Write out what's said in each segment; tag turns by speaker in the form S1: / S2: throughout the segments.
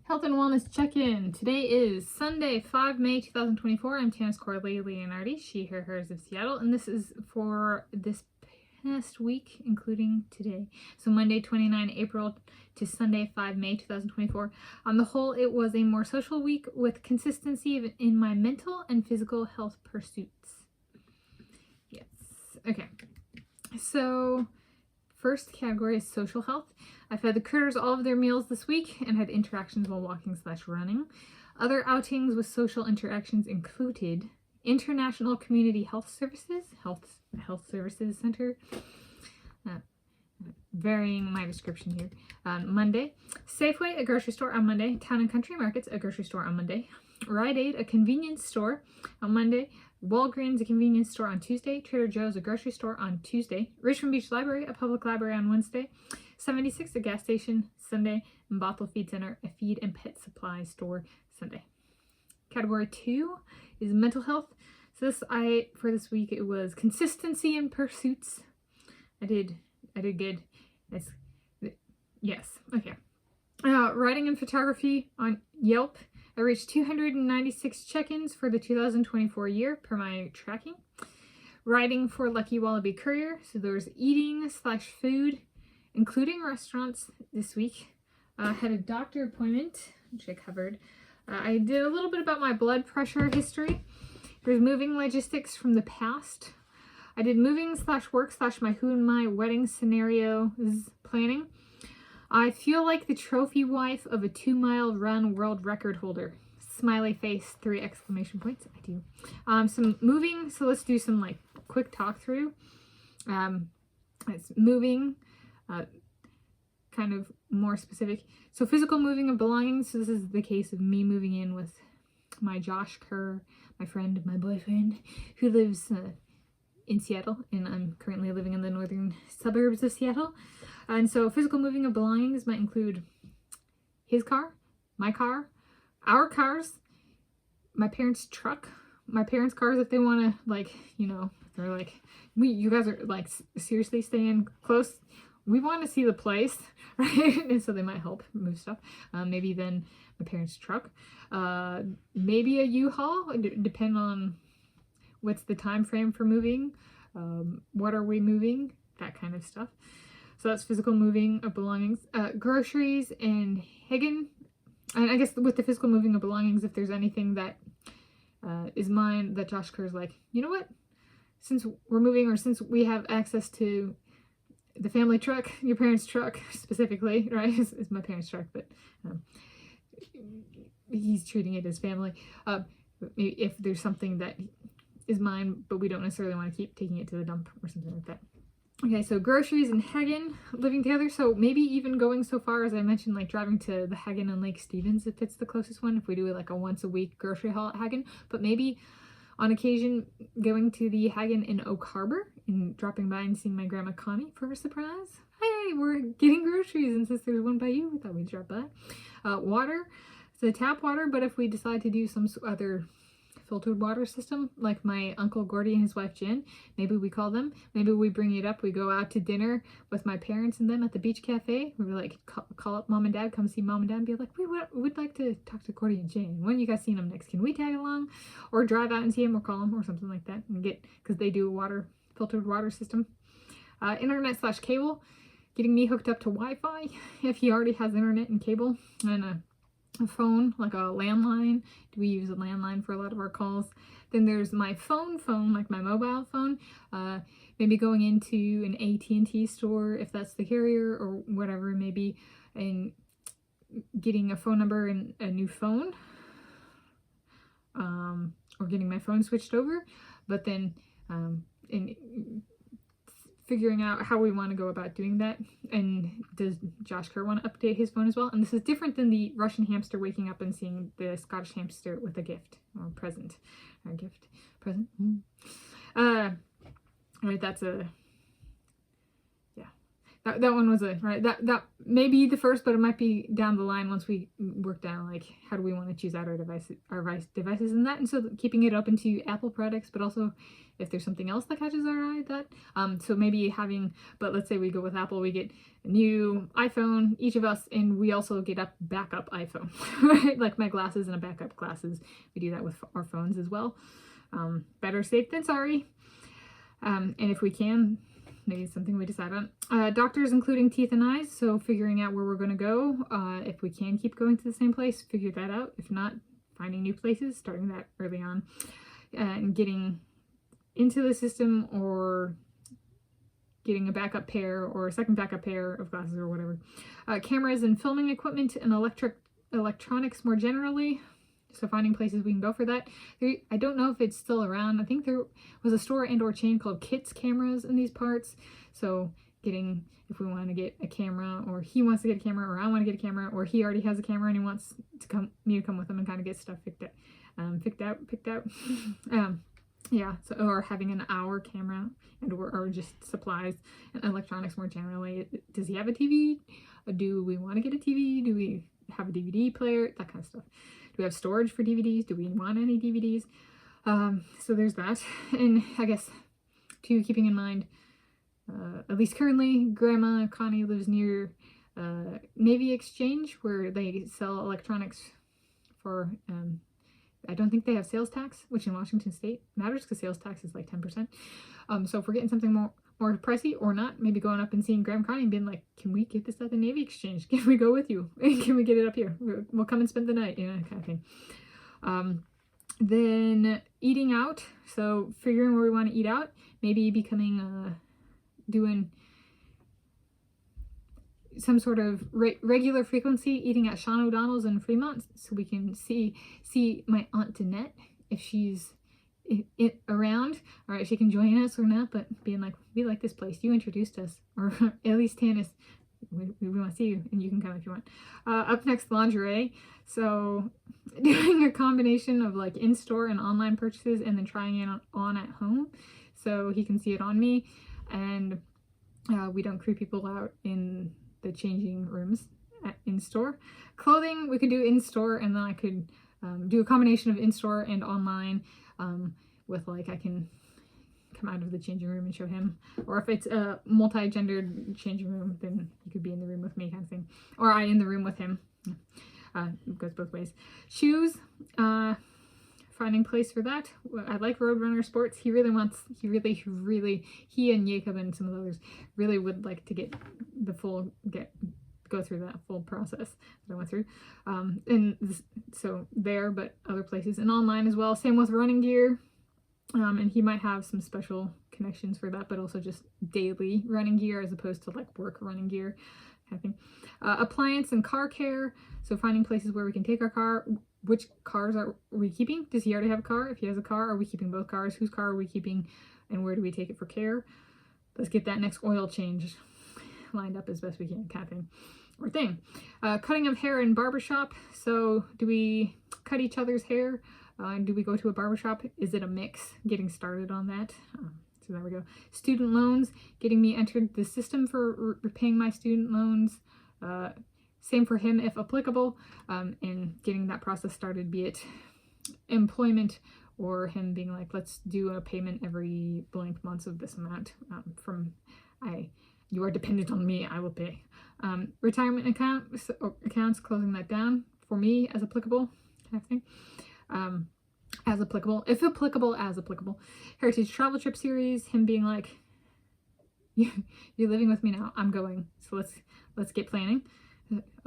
S1: Health and Wellness Check-In. Today is Sunday, 5 May 2024. I'm Tanis Leonhardi, she, her, hers of Seattle, and this is for this past week, including today. So Monday, 29 April to Sunday, 5 May 2024. On the whole, it was a more social week with consistency in my mental and physical health pursuits. Yes. Okay. So first category is social health. I fed the critters all of their meals this week and had interactions while walking/running. Other outings with social interactions included International Community Health Services, Health Services Center, varying my description here, on Monday. Safeway, a grocery store on Monday. Town and Country Markets, a grocery store on Monday. Rite Aid, a convenience store on Monday. Walgreens, a convenience store on Tuesday. Trader Joe's, a grocery store on Tuesday. Richmond Beach Library, a public library on Wednesday. 76, a gas station Sunday. And Bothell Feed Center, a feed and pet supply store Sunday. Category 2 is mental health. So for this week, it was consistency in pursuits. I did good. Yes, okay. Writing and photography on Yelp. I reached 296 check-ins for the 2024 year per my tracking. Writing for Lucky Wallaby Courier. So there was eating/food, including restaurants this week. Had a doctor appointment, which I covered. I did a little bit about my blood pressure history. There's moving logistics from the past. I did moving/work/my who and my wedding scenarios planning. I feel like the trophy wife of a 2-mile run world record holder. Smiley face, 3 exclamation points. I do. Some moving, so let's do some like quick talk through. It's moving, kind of more specific. So physical moving of belongings. So this is the case of me moving in with my Josh Kerr, my friend, my boyfriend, who lives in Seattle, and I'm currently living in the northern suburbs of Seattle. And so physical moving of belongings might include his car, my car, our cars, my parents' truck, my parents' cars if they want to, like, they're like, you guys are like seriously staying close. We want to see the place, right? And so they might help move stuff. Maybe then my parents' truck, maybe a U-Haul, depend on what's the time frame for moving, what are we moving, that kind of stuff. So that's physical moving of belongings. Groceries and Hagen. And I guess with the physical moving of belongings, if there's anything that is mine that Josh Kerr's like, you know what? Since we're moving, or since we have access to the family truck, your parents' truck specifically, right? It's my parents' truck, but he's treating it as family. If there's something that is mine, but we don't necessarily want to keep taking it to the dump or something like that. Okay, so groceries and Hagen living together. So maybe even going so far as I mentioned, like driving to the Hagen and Lake Stevens if it's the closest one, if we do like a once a week grocery haul at Hagen. But maybe on occasion going to the Hagen in Oak Harbor and dropping by and seeing my grandma Connie for a surprise. Hey, we're getting groceries, and since there's one by you, we thought we'd drop by. Water, so tap water, but if we decide to do some other filtered water system, like my Uncle Gordy and his wife Jen, maybe we call them, maybe we bring it up, we go out to dinner with my parents and them at the beach cafe, we were like, call up mom and dad, come see mom and dad and be like, we'd like to talk to Gordy and Jen, when you guys seen them next, can we tag along, or drive out and see them, or call them, or something like that, and get, because they do a filtered water system. Internet/cable, getting me hooked up to Wi-Fi if he already has internet and cable, and a phone, like a landline. We use a landline for a lot of our calls. Then there's my phone, like my mobile phone. Maybe going into an AT&T store if that's the carrier, or whatever it may be, and getting a phone number and a new phone, or getting my phone switched over. But then in figuring out how we want to go about doing that, and does Josh Kerr want to update his phone as well? And this is different than the Russian hamster waking up and seeing the Scottish hamster with a gift or present, or gift present. Right, that's That one was right. That may be the first, but it might be down the line once we work down like how do we want to choose out our devices and that. And so keeping it open to Apple products, but also if there's something else that catches our eye, that so maybe having. But let's say we go with Apple, we get a new iPhone, each of us, and we also get a backup iPhone, right? Like my glasses and a backup glasses. We do that with our phones as well. Better safe than sorry. And if we can. Maybe it's something we decide on. Doctors, including teeth and eyes, so figuring out where we're going to go. If we can keep going to the same place, figure that out. If not, finding new places, starting that early on, and getting into the system or getting a backup pair or a second backup pair of glasses or whatever. Cameras and filming equipment and electronics more generally. So finding places we can go for that. I don't know if it's still around. I think there was a store and or chain called Kit's Cameras in these parts. So getting, if we want to get a camera, or he wants to get a camera, or I want to get a camera, or he already has a camera and he wants to me to come with him and kind of get stuff picked out. Yeah, so or having an hour camera and or just supplies and electronics more generally. Does he have a TV? Do we want to get a TV? Do we have a DVD player? That kind of stuff. Do we have storage for DVDs? Do we want any DVDs? So there's that. And I guess, too, keeping in mind, at least currently, Grandma Connie lives near Navy Exchange, where they sell electronics for, I don't think they have sales tax, which in Washington State matters because sales tax is like 10%. So if we're getting something more pricey or not, maybe going up and seeing Graham Connie and being like, can we get this at the Navy Exchange? Can we go with you? Can we get it up here? We'll come and spend the night, you know, kind of thing. Then eating out. So figuring where we want to eat out, maybe becoming, doing some sort of regular frequency eating at Sean O'Donnell's in Fremont, so we can see my Aunt Danette if she's around, or if she can join us or not, but being like, we like this place, you introduced us, or at least Tanis, we want to see you and you can come if you want. Up next, lingerie. So doing a combination of like in-store and online purchases and then trying it on at home so he can see it on me, and we don't creep people out in the changing rooms in-store. Clothing we could do in-store, and then I could do a combination of in-store and online, with like I can come out of the changing room and show him, or if it's a multi-gendered changing room, then he could be in the room with me kind of thing, or I in the room with him. It goes both ways. Shoes, finding place for that. I like Roadrunner Sports. He really he and Jacob and some of the others really would like to get the go through that full process that I went through. So there, but other places and online as well. Same with running gear. And he might have some special connections for that, but also just daily running gear as opposed to like work running gear kind of thing. Appliance and car care. So finding places where we can take our car. Which cars are we keeping? Does he already have a car? If he has a car, are we keeping both cars? Whose car are we keeping? And where do we take it for care? Let's get that next oil change lined up as best we can, kind of thing. Or thing. Cutting of hair in barbershop. So do we cut each other's hair? Do we go to a barbershop? Is it a mix? Getting started on that. So there we go. Student loans. Getting me entered the system for repaying my student loans. Same for him if applicable. And getting that process started, be it employment or him being like, let's do a payment every blank months of this amount you are dependent on me, I will pay. Retirement accounts, closing that down for me as applicable, kind of thing. As applicable, if applicable, as applicable. Heritage travel trip series, him being like, you're living with me now, I'm going, so let's get planning.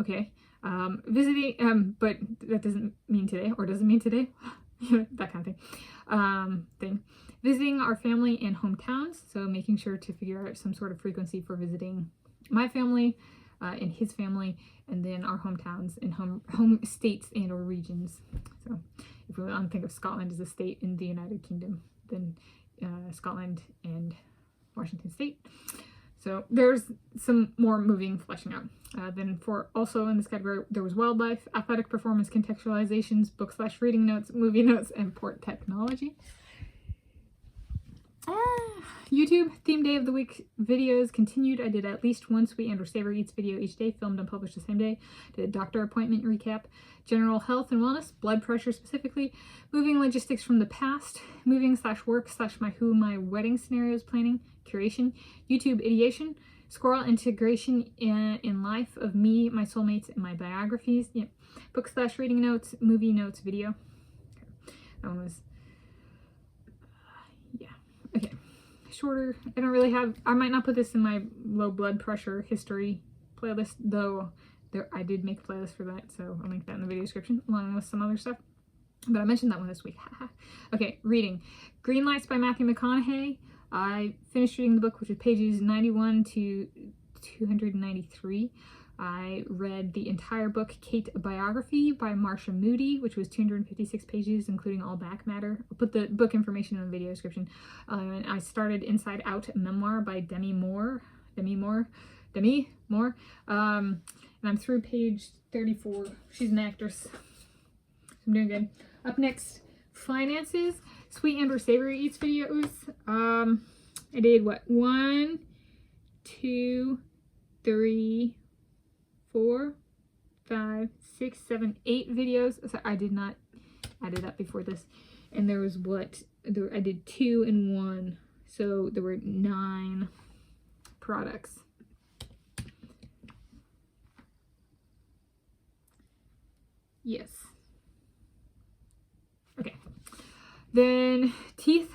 S1: Okay. Visiting, but that doesn't mean today, or doesn't mean today. That kind of thing. Visiting our family in hometowns, so making sure to figure out some sort of frequency for visiting my family and his family, and then our hometowns and home states and or regions. So if we want to think of Scotland as a state in the United Kingdom, then Scotland and Washington State. So there's some more fleshing out. Then for also in this category, there was wildlife, athletic performance, contextualizations, book/reading notes, movie notes, and port technology. YouTube theme day of the week videos continued. I did at least one sweet and or savory eats video each day, filmed and published the same day. Did a doctor appointment recap, general health and wellness, blood pressure specifically, moving logistics from the past, moving / work / my wedding scenarios planning, curation, YouTube ideation, squirrel integration in life of me, my soulmates, and my biographies. Yeah. Book / reading notes, movie notes, video. That one was okay. Shorter. I don't really have, I might not put this in my low blood pressure history playlist, though I did make a playlist for that, so I'll link that in the video description along with some other stuff. But I mentioned that one this week. Okay, reading. Green Lights by Matthew McConaughey. I finished reading the book, which is pages 91 to 293. I read the entire book, Kate, a Biography by Marcia Moody, which was 256 pages, including all back matter. I'll put the book information in the video description. And I started Inside Out, a memoir by Demi Moore. And I'm through page 34. She's an actress. I'm doing good. Up next, finances. Sweet and or savory eats videos. I did what? 1, 2, 3, 4, 5, 6, 7, 8 videos. So I did not add it up before this. And there was I did 2 and 1. So there were 9 products. Yes. Okay. Then teeth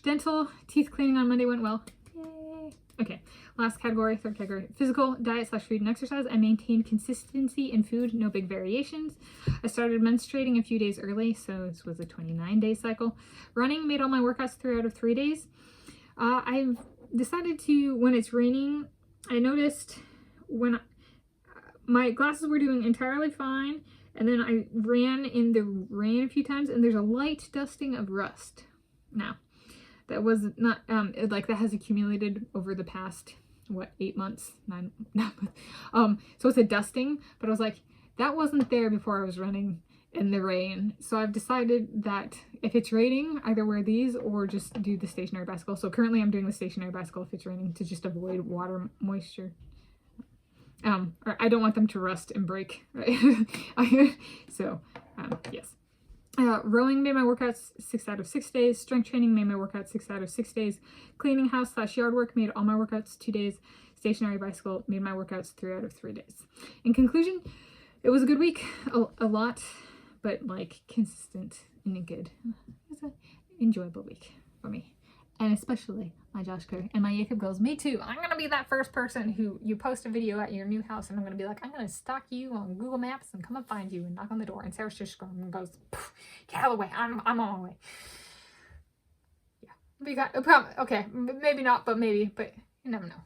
S1: / dental. Teeth cleaning on Monday went well. Yay. Okay. Last category, third category, physical, diet / food and exercise. I maintained consistency in food, no big variations. I started menstruating a few days early, so this was a 29-day cycle. Running, made all my workouts 3 out of 3 days. I've decided to, when it's raining, I noticed when my glasses were doing entirely fine, and then I ran in the rain a few times, and there's a light dusting of rust. Now, that was not, that has accumulated over the past, 8 months? 9 months. So it's a dusting, but I was like, that wasn't there before I was running in the rain. So I've decided that if it's raining, either wear these or just do the stationary bicycle. So currently I'm doing the stationary bicycle if it's raining to just avoid water moisture. Or I don't want them to rust and break, right? So, yes. Rowing made my workouts 6 out of 6 days. Strength training made my workouts 6 out of 6 days. Cleaning house / yard work made all my workouts 2 days. Stationary bicycle made my workouts 3 out of 3 days. In conclusion, it was a good week. A lot, but like consistent and good. It was an enjoyable week for me. And especially my Josh Kerr and my Jacob goes, me too. I'm going to be that first person who you post a video at your new house and I'm going to be like, I'm going to stalk you on Google Maps and come and find you and knock on the door. And Sarah's just goes, get out of the way. I'm on my way. Yeah. Okay, maybe not, but maybe. But you never know.